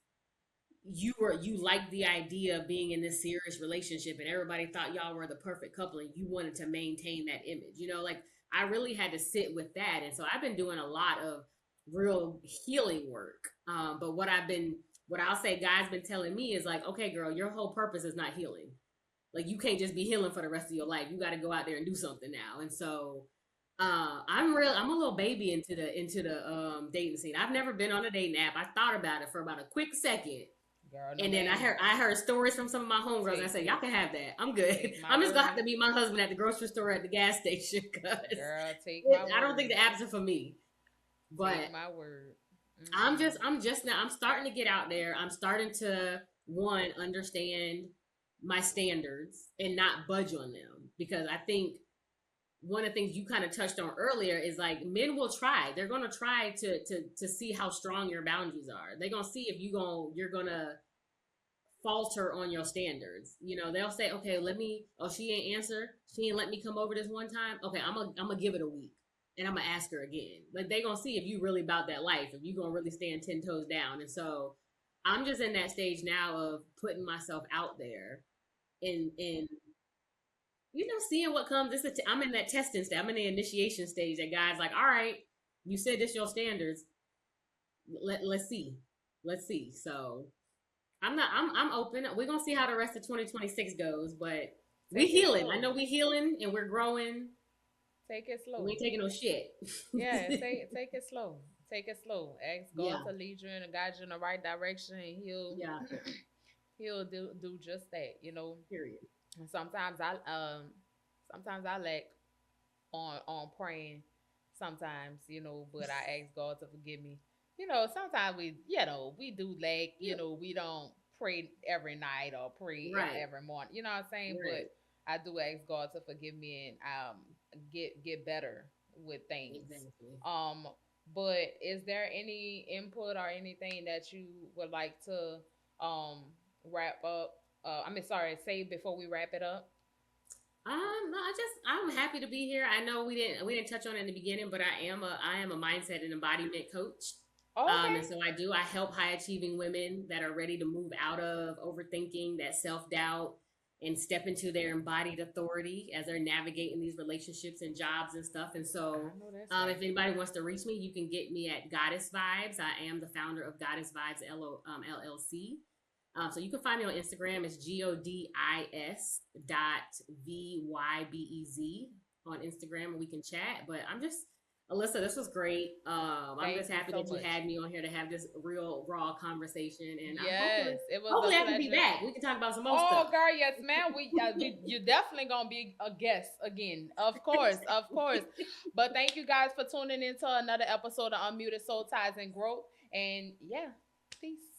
you liked the idea of being in this serious relationship and everybody thought y'all were the perfect couple and you wanted to maintain that image. Like I really had to sit with that. And so I've been doing a lot of real healing work. But what I'll say guys been telling me is like, okay, girl, your whole purpose is not healing. Like you can't just be healing for the rest of your life. You got to go out there and do something now. And so I'm a little baby into the dating scene. I've never been on a dating app. I thought about it for about a quick second, Girl, no and then I ma'am. heard I heard stories from some of my homegirls, and I Take said, "Y'all take can have that. I'm good. take my I'm just gonna have word. to meet my husband at the grocery store at the gas station because Girl, take my I don't think word. the apps are for me." But Take my word. I'm Mm-mm. just I'm just now I'm starting to get out there. I'm starting to one understand my standards and not budge on them because I think one of the things you kind of touched on earlier is like men will try. They're gonna try to see how strong your boundaries are. They're gonna see if you're gonna falter on your standards. They'll say, okay, let me. Oh, she ain't answer. She ain't let me come over this one time. Okay, I'm gonna give it a week, and I'm gonna ask her again. Like they gonna see if you really about that life, if you gonna really stand 10 toes down. And so, I'm just in that stage now of putting myself out there and seeing what comes. I'm in that testing stage. I'm in the initiation stage. That guy's like, all right, you said this your standards. Let's see, let's see. So I'm not. I'm open. We're gonna see how the rest of 2026 goes, but we Take it healing. I slow. know we healing and we're growing. Take it We slow. ain't taking no shit. Yeah, take it slow. Take it slow. Ask God Yeah, to lead you and guide you in the right direction, and He'll yeah. He'll do just that. Period. And sometimes I lack on praying. Sometimes but I ask God to forgive me. Sometimes we do lack. Yeah. We don't pray every night or pray Right. every morning. You know what I'm saying? But Right. I do ask God to forgive me and get better with things. Exactly. Um, but is there any input or anything that you would like to wrap up? Sorry, say before we wrap it up. No, I'm happy to be here. I know we didn't touch on it in the beginning, but I am a mindset and embodiment coach. Okay. And so I help high achieving women that are ready to move out of overthinking, that self doubt, and step into their embodied authority as they're navigating these relationships and jobs and stuff. And I so, know that's if right. anybody wants to reach me, you can get me at Goddess Vibes. I am the founder of Goddess Vibes LLC. So you can find me on Instagram. It's godis.vybez on Instagram, and we can chat. But I'm just, Alyssa, this was great. I'm Thank just you happy so that you much. had me on here to have this real raw conversation, and I'm Yes, it was a hopefully I can be pleasure. back. We can talk about some more Oh, stuff. girl, yes, ma'am. You're definitely gonna be a guest again, of course, of course. But thank you guys for tuning in to another episode of Unmuted Soul Ties and Growth. And yeah, peace.